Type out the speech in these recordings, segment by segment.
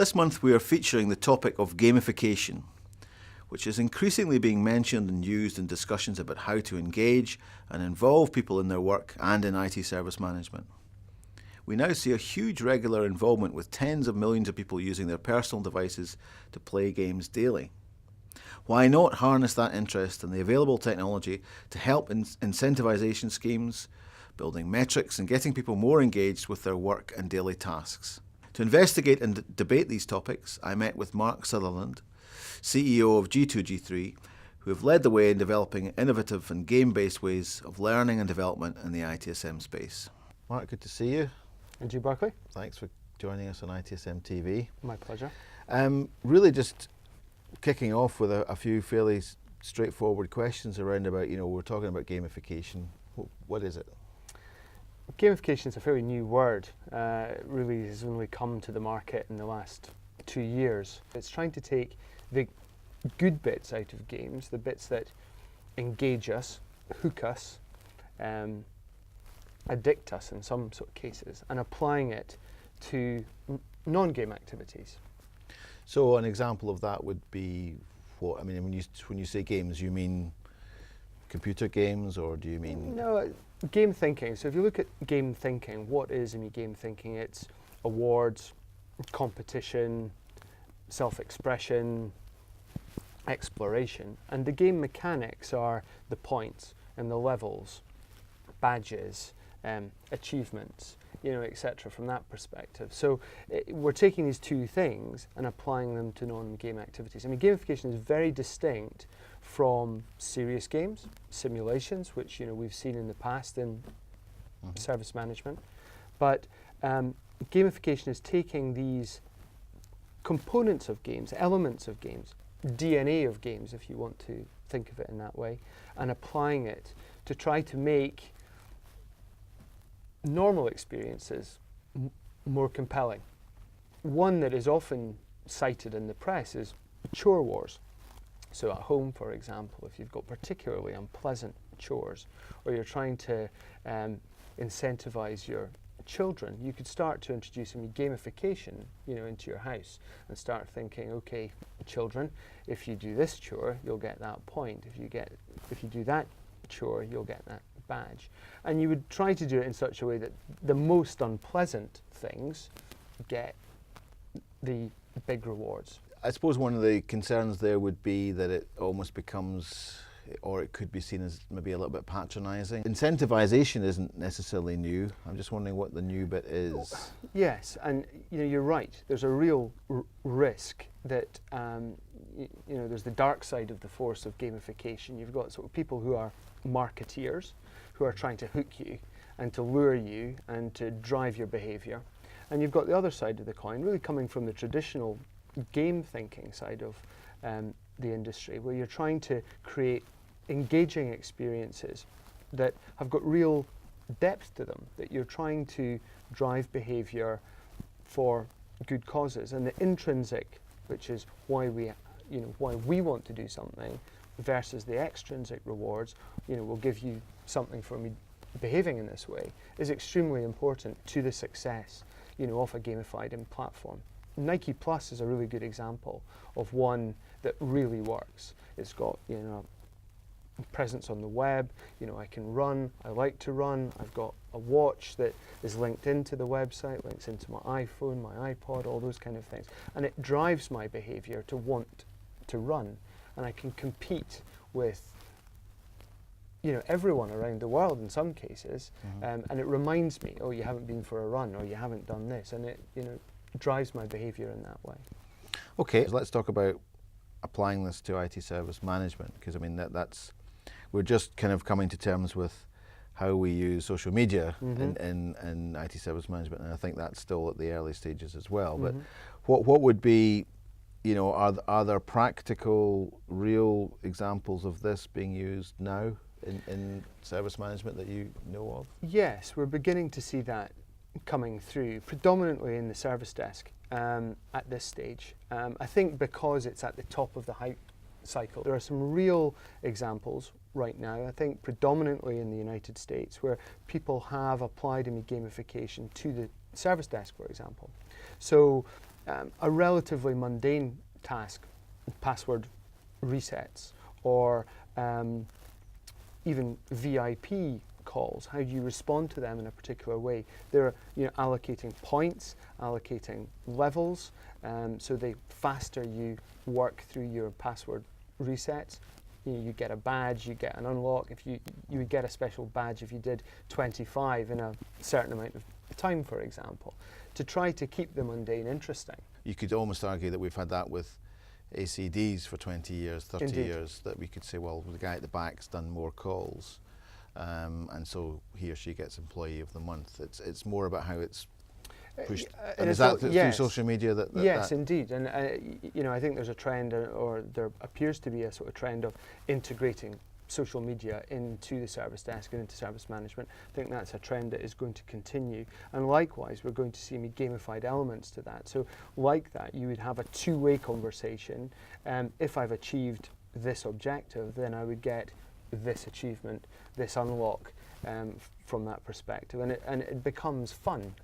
This month we are featuring the topic of gamification, which is increasingly being mentioned and used in discussions about how to engage and involve people in their work and in IT service management. We now see a huge regular involvement with tens of millions of people using their personal devices to play games daily. Why not harness that interest and the available technology to help incentivization schemes, building metrics and getting people more engaged with their work and daily tasks? To investigate and debate these topics, I met with Mark Sutherland, CEO of G2G3, who have led the way in developing innovative and game-based ways of learning and development in the ITSM space. Mark, good to see you. And you, Barclay. Thanks for joining us on ITSM TV. My pleasure. Really just kicking off with a few fairly straightforward questions around about, we're talking about gamification. What is it? Gamification is a fairly new word. It really has only come to the market in the last 2 years. It's trying to take the good bits out of games, the bits that engage us, hook us, addict us in some sort of cases, and applying it to non-game activities. So an example of that would be what? I mean, when you say games, you mean computer games, or do you mean? No, game thinking. So if you look at game thinking, what is game thinking? It's awards, competition, self-expression, exploration. And the game mechanics are the points and the levels, badges, achievements, etc. from that perspective. So we're taking these two things and applying them to non-game activities. I mean, gamification is very distinct from serious games, simulations, which we've seen in the past in service management. But gamification is taking these components of games, elements of games, DNA of games, if you want to think of it in that way, and applying it to try to make normal experiences more compelling. One that is often cited in the press is chore wars. So at home, for example, if you've got particularly unpleasant chores, or you're trying to incentivize your children, you could start to introduce some gamification, into your house, and start thinking, okay, children, if you do this chore, you'll get that point. If you do that chore, you'll get that badge. And you would try to do it in such a way that the most unpleasant things get the big rewards. I suppose one of the concerns there would be that it almost becomes, or it could be seen as maybe a little bit patronising. Incentivization isn't necessarily new. I'm just wondering what the new bit is. Yes, and you're right. There's a real risk that there's the dark side of the force of gamification. You've got sort of people who are marketeers, who are trying to hook you and to lure you and to drive your behaviour. And you've got the other side of the coin, really coming from the traditional game thinking side of the industry, where you're trying to create engaging experiences that have got real depth to them, that you're trying to drive behaviour for good causes. And the intrinsic, which is why we want to do something, versus the extrinsic rewards, will give you something for me behaving in this way, is extremely important to the success, of a gamified platform. Nike Plus is a really good example of one that really works. It's got, presence on the web. I can run. I like to run. I've got a watch that is linked into the website, links into my iPhone, my iPod, all those kind of things. And it drives my behavior to want to run. And I can compete with everyone around the world in some cases, and it reminds me, oh, you haven't been for a run, or you haven't done this, and it drives my behaviour in that way. Okay, so let's talk about applying this to IT service management, because we're just kind of coming to terms with how we use social media in IT service management, and I think that's still at the early stages as well. But what would be, are there practical, real examples of this being used now in service management that you know of? Yes, we're beginning to see that coming through, predominantly in the service desk at this stage. I think because it's at the top of the hype cycle, there are some real examples right now, I think predominantly in the United States, where people have applied gamification to the service desk, for example. So a relatively mundane task, password resets, or even VIP calls. How do you respond to them in a particular way? They're allocating points, allocating levels, so the faster you work through your password resets, you get a badge, you get an unlock. If you would get a special badge if you did 25 in a certain amount of time, for example, to try to keep the mundane interesting. You could almost argue that we've had that with ACDs for 20 years, 30 Indeed. years, that we could say, well, the guy at the back's done more calls, and so he or she gets Employee of the Month. It's more about how it's pushed. And is that through social media? Yes, indeed. And I think there's a trend, or there appears to be a sort of trend of integrating social media into the service desk and into service management. I think that's a trend that is going to continue. And likewise, we're going to see gamified elements to that. So like that, you would have a two-way conversation. If I've achieved this objective, then I would get this achievement, this unlock from that perspective. And it becomes fun.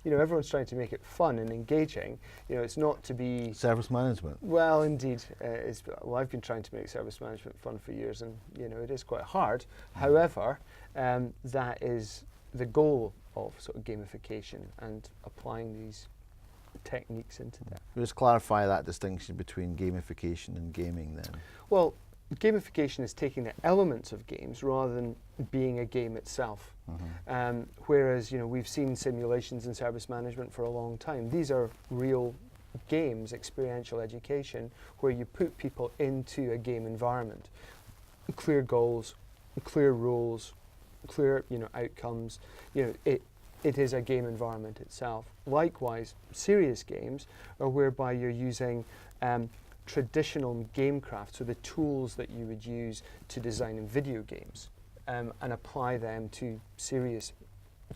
Everyone's trying to make it fun and engaging. It's not to be... Service management. Well, indeed. I've been trying to make service management fun for years, and it is quite hard. However, that is the goal of sort of gamification and applying these techniques into that. Just clarify that distinction between gamification and gaming then. Well, gamification is taking the elements of games rather than being a game itself. Whereas, we've seen simulations in service management for a long time. These are real games, experiential education, where you put people into a game environment. Clear goals, clear rules, clear, outcomes. It is a game environment itself. Likewise, serious games are whereby you're using traditional gamecraft, so the tools that you would use to design in video games, and apply them to serious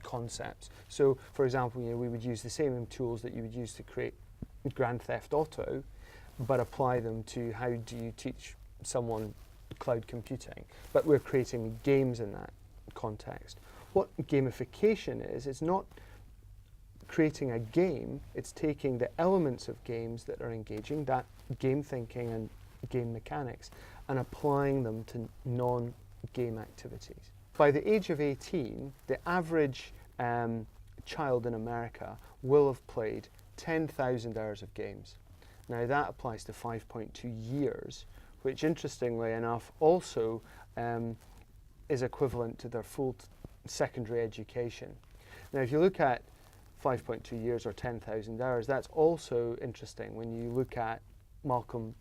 concepts. So, for example, we would use the same tools that you would use to create Grand Theft Auto, but apply them to how do you teach someone cloud computing. But we're creating games in that context. What gamification is, it's not creating a game, it's taking the elements of games that are engaging, that game thinking and game mechanics, and applying them to non-game activities. By the age of 18, the average child in America will have played 10,000 hours of games. Now that applies to 5.2 years, which interestingly enough also is equivalent to their full secondary education. Now if you look at 5.2 years or 10,000 hours, that's also interesting when you look at Malcolm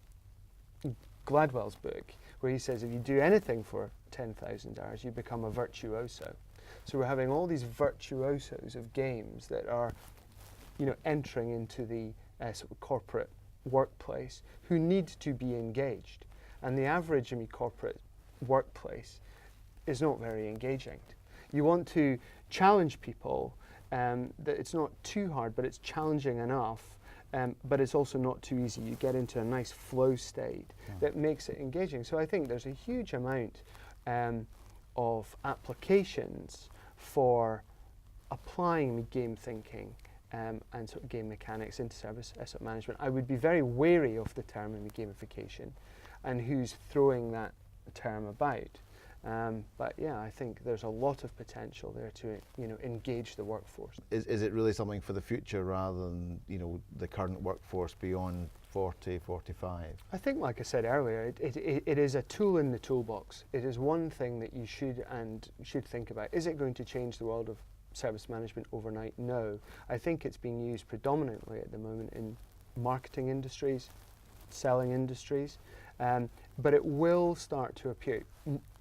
Gladwell's book, where he says if you do anything for 10,000 hours, you become a virtuoso. So we're having all these virtuosos of games that are, entering into the sort of corporate workplace who need to be engaged. And the average corporate workplace is not very engaging. You want to challenge people, that it's not too hard, but it's challenging enough. But it's also not too easy. You get into a nice flow state that makes it engaging. So I think there's a huge amount of applications for applying game thinking and sort of game mechanics into service asset management. I would be very wary of the term gamification and who's throwing that term about. But yeah, I think there's a lot of potential there to engage the workforce. Is it really something for the future rather than the current workforce beyond 40, 45? I think, like I said earlier, it is a tool in the toolbox. It is one thing that you should think about. Is it going to change the world of service management overnight? No. I think it's being used predominantly at the moment in marketing industries, selling industries, but it will start to appear.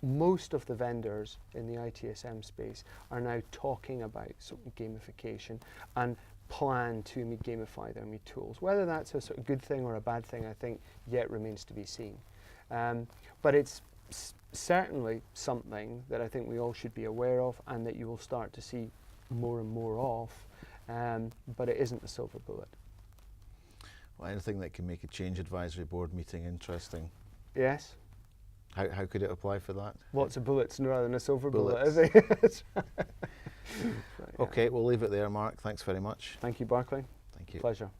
Most of the vendors in the ITSM space are now talking about sort of gamification and plan to gamify their tools. Whether that's a sort of good thing or a bad thing, I think yet remains to be seen. But it's certainly something that I think we all should be aware of and that you will start to see more and more of, but it isn't the silver bullet. Well, anything that can make a change advisory board meeting interesting. Yes. How could it apply for that? Lots of bullets rather than a silver bullet, is it? Okay, we'll leave it there, Mark. Thanks very much. Thank you, Barclay. Thank you. Pleasure.